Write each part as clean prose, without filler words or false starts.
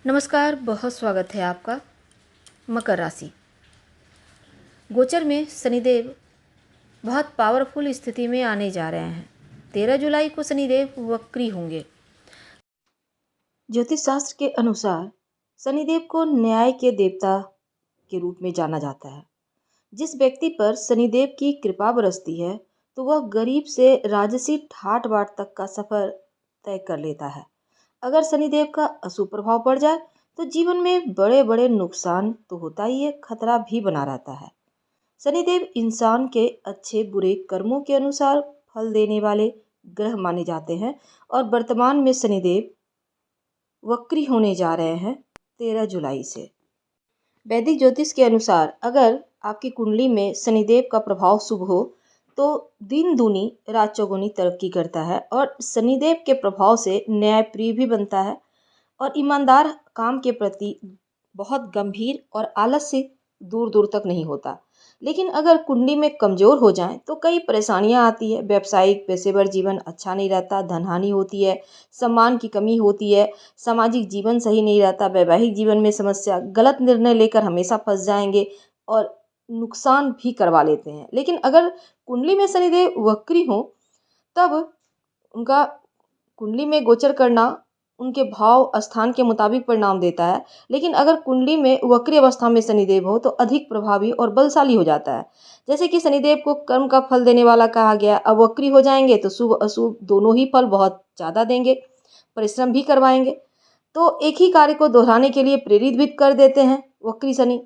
नमस्कार, बहुत स्वागत है आपका। मकर राशि गोचर में शनिदेव बहुत पावरफुल स्थिति में आने जा रहे हैं। 13 जुलाई को शनिदेव वक्री होंगे। ज्योतिष शास्त्र के अनुसार शनिदेव को न्याय के देवता के रूप में जाना जाता है। जिस व्यक्ति पर शनिदेव की कृपा बरसती है तो वह गरीब से राजसी ठाट बाट तक का सफर तय कर लेता है। अगर शनिदेव का अशुभ प्रभाव पड़ जाए तो जीवन में बड़े बड़े नुकसान तो होता ही है, खतरा भी बना रहता है। शनिदेव इंसान के अच्छे बुरे कर्मों के अनुसार फल देने वाले ग्रह माने जाते हैं और वर्तमान में शनिदेव वक्री होने जा रहे हैं 13 जुलाई से। वैदिक ज्योतिष के अनुसार अगर आपकी कुंडली में शनिदेव का प्रभाव शुभ हो तो दिन दूनी रात चौगुनी तरक्की करता है और शनिदेव के प्रभाव से न्यायप्रिय भी बनता है और ईमानदार काम के प्रति बहुत गंभीर और आलस से दूर दूर तक नहीं होता। लेकिन अगर कुंडली में कमज़ोर हो जाएं तो कई परेशानियां आती है। व्यावसायिक पेशेवर जीवन अच्छा नहीं रहता, धनहानि होती है, सम्मान की कमी होती है, सामाजिक जीवन सही नहीं रहता, वैवाहिक जीवन में समस्या, गलत निर्णय लेकर हमेशा फंस जाएंगे और नुकसान भी करवा लेते हैं। लेकिन अगर कुंडली में शनिदेव वक्री हो तब उनका कुंडली में गोचर करना उनके भाव स्थान के मुताबिक परिणाम देता है। लेकिन अगर कुंडली में वक्री अवस्था में शनिदेव हो तो अधिक प्रभावी और बलशाली हो जाता है। जैसे कि शनिदेव को कर्म का फल देने वाला कहा गया, अब वक्री हो जाएंगे तो शुभ अशुभ दोनों ही फल बहुत ज़्यादा देंगे, परिश्रम भी करवाएंगे, तो एक ही कार्य को दोहराने के लिए प्रेरित भी कर देते हैं वक्री शनि।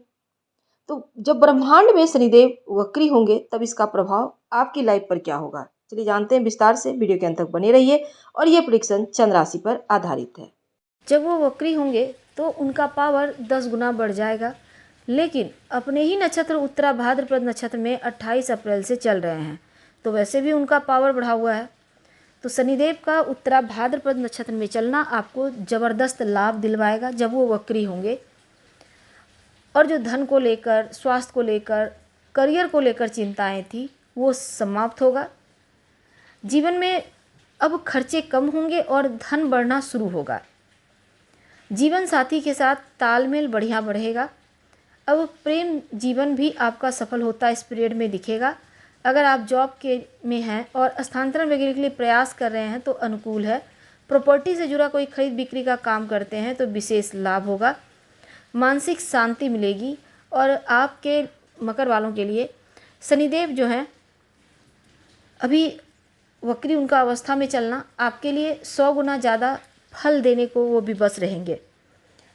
तो जब ब्रह्मांड में शनिदेव वक्री होंगे तब इसका प्रभाव आपकी लाइफ पर क्या होगा, चलिए जानते हैं विस्तार से। वीडियो के अंत तक बने रहिए और ये प्रेडिक्शन चंद्र राशि पर आधारित है। जब वो वक्री होंगे तो उनका पावर 10 गुना बढ़ जाएगा। लेकिन अपने ही नक्षत्र उत्तरा भाद्रपद नक्षत्र में 28 अप्रैल से चल रहे हैं, तो वैसे भी उनका पावर बढ़ा हुआ है। तो शनिदेव का उत्तरा भाद्रपद नक्षत्र में चलना आपको ज़बरदस्त लाभ दिलवाएगा जब वो वक्री होंगे। और जो धन को लेकर, स्वास्थ्य को लेकर, करियर को लेकर चिंताएं थी वो समाप्त होगा। जीवन में अब खर्चे कम होंगे और धन बढ़ना शुरू होगा। जीवन साथी के साथ तालमेल बढ़िया बढ़ेगा। अब प्रेम जीवन भी आपका सफल होता इस पीरियड में दिखेगा। अगर आप जॉब के में हैं और स्थानांतरण वगैरह के लिए प्रयास कर रहे हैं तो अनुकूल है। प्रॉपर्टी से जुड़ा कोई खरीद बिक्री का काम करते हैं तो विशेष लाभ होगा। मानसिक शांति मिलेगी और आपके मकर वालों के लिए शनिदेव जो हैं अभी वक्री उनका अवस्था में चलना आपके लिए 100 गुना ज़्यादा फल देने को वो भी बस रहेंगे।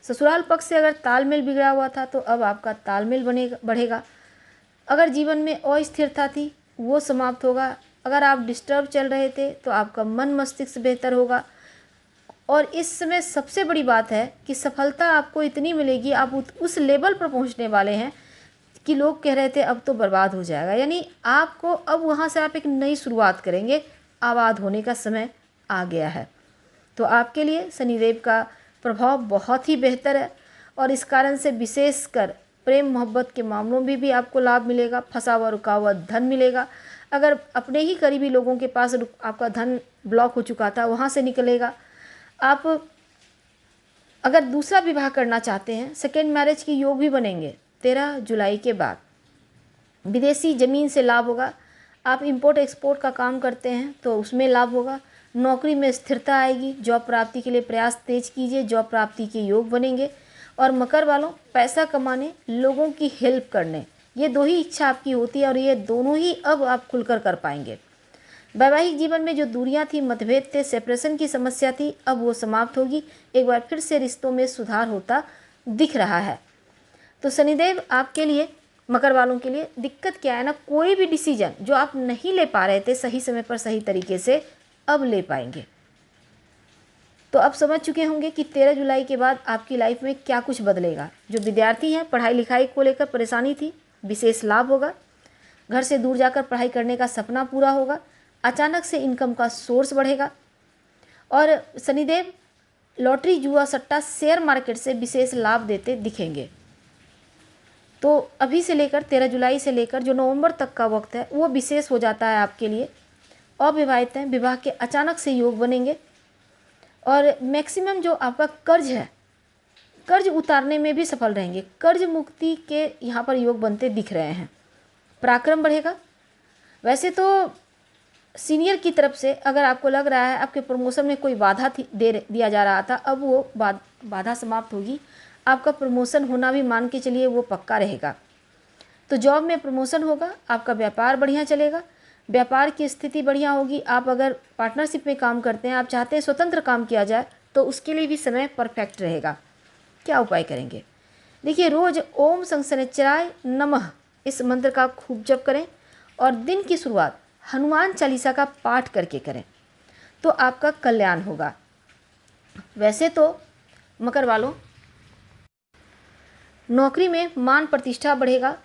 ससुराल पक्ष से अगर तालमेल बिगड़ा हुआ था तो अब आपका तालमेल बढ़ेगा। अगर जीवन में अस्थिरता थी वो समाप्त होगा। अगर आप डिस्टर्ब चल रहे थे तो आपका मन मस्तिष्क बेहतर होगा। और इस समय सबसे बड़ी बात है कि सफलता आपको इतनी मिलेगी, आप उस लेवल पर पहुंचने वाले हैं कि लोग कह रहे थे अब तो बर्बाद हो जाएगा, यानी आपको अब वहां से आप एक नई शुरुआत करेंगे। आबाद होने का समय आ गया है। तो आपके लिए शनिदेव का प्रभाव बहुत ही बेहतर है और इस कारण से विशेषकर प्रेम मोहब्बत के मामलों में भी आपको लाभ मिलेगा। फंसा हुआ रुका हुआ धन मिलेगा। अगर अपने ही करीबी लोगों के पास आपका धन ब्लॉक हो चुका था वहाँ से निकलेगा। आप अगर दूसरा विवाह करना चाहते हैं, सेकेंड मैरिज के योग भी बनेंगे 13 जुलाई के बाद। विदेशी ज़मीन से लाभ होगा। आप इंपोर्ट एक्सपोर्ट का काम करते हैं तो उसमें लाभ होगा। नौकरी में स्थिरता आएगी। जॉब प्राप्ति के लिए प्रयास तेज कीजिए, जॉब प्राप्ति के योग बनेंगे। और मकर वालों, पैसा कमाने, लोगों की हेल्प करने, ये दो ही इच्छा आपकी होती है और ये दोनों ही अब आप खुलकर कर पाएंगे। वैवाहिक जीवन में जो दूरियां थी, मतभेद थे, सेपरेशन की समस्या थी, अब वो समाप्त होगी। एक बार फिर से रिश्तों में सुधार होता दिख रहा है। तो शनिदेव आपके लिए, मकर वालों के लिए दिक्कत क्या है ना, कोई भी डिसीजन जो आप नहीं ले पा रहे थे सही समय पर सही तरीके से, अब ले पाएंगे। तो अब समझ चुके होंगे कि 13 जुलाई के बाद आपकी लाइफ में क्या कुछ बदलेगा। जो विद्यार्थी हैं, पढ़ाई लिखाई को लेकर परेशानी थी, विशेष लाभ होगा। घर से दूर जाकर पढ़ाई करने का सपना पूरा होगा। अचानक से इनकम का सोर्स बढ़ेगा। और शनिदेव लॉटरी, जुआ, सट्टा, शेयर मार्केट से विशेष लाभ देते दिखेंगे। तो अभी से लेकर 13 जुलाई से लेकर जो नवंबर तक का वक्त है वो विशेष हो जाता है आपके लिए। अविवाहित हैं, विवाह के अचानक से योग बनेंगे। और मैक्सिमम जो आपका कर्ज है कर्ज उतारने में भी सफल रहेंगे। कर्ज मुक्ति के यहाँ पर योग बनते दिख रहे हैं। पराक्रम बढ़ेगा। वैसे तो सीनियर की तरफ से अगर आपको लग रहा है आपके प्रमोशन में कोई बाधा थी दिया जा रहा था, अब वो बाधा समाप्त होगी। आपका प्रमोशन होना भी मान के चलिए वो पक्का रहेगा। तो जॉब में प्रमोशन होगा, आपका व्यापार बढ़िया चलेगा, व्यापार की स्थिति बढ़िया होगी। आप अगर पार्टनरशिप में काम करते हैं, आप चाहते हैं स्वतंत्र काम किया जाए, तो उसके लिए भी समय परफेक्ट रहेगा। क्या उपाय करेंगे? देखिए, रोज़ ओम शनिश्चराय नमः इस मंत्र का खूब जप करें और दिन की शुरुआत हनुमान चालीसा का पाठ करके करें, तो आपका कल्याण होगा। वैसे तो मकर वालों, नौकरी में मान प्रतिष्ठा बढ़ेगा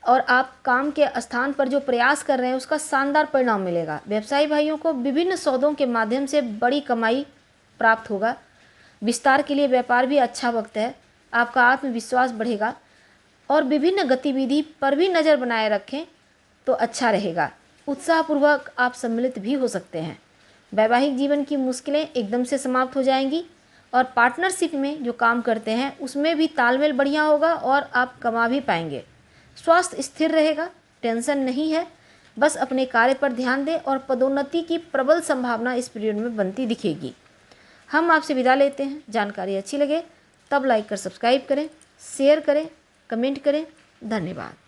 और आप काम के स्थान पर जो प्रयास कर रहे हैं उसका शानदार परिणाम मिलेगा। व्यवसायी भाइयों को विभिन्न सौदों के माध्यम से बड़ी कमाई प्राप्त होगा। विस्तार के लिए व्यापार भी अच्छा वक्त है। आपका आत्मविश्वास बढ़ेगा और विभिन्न गतिविधि पर भी नज़र बनाए रखें तो अच्छा रहेगा। उत्साहपूर्वक आप सम्मिलित भी हो सकते हैं। वैवाहिक जीवन की मुश्किलें एकदम से समाप्त हो जाएंगी और पार्टनरशिप में जो काम करते हैं उसमें भी तालमेल बढ़िया होगा और आप कमा भी पाएंगे। स्वास्थ्य स्थिर रहेगा, टेंशन नहीं है। बस अपने कार्य पर ध्यान दें और पदोन्नति की प्रबल संभावना इस पीरियड में बनती दिखेगी। हम आपसे विदा लेते हैं। जानकारी अच्छी लगे तब लाइक कर सब्सक्राइब करें, शेयर करें, कमेंट करें। धन्यवाद।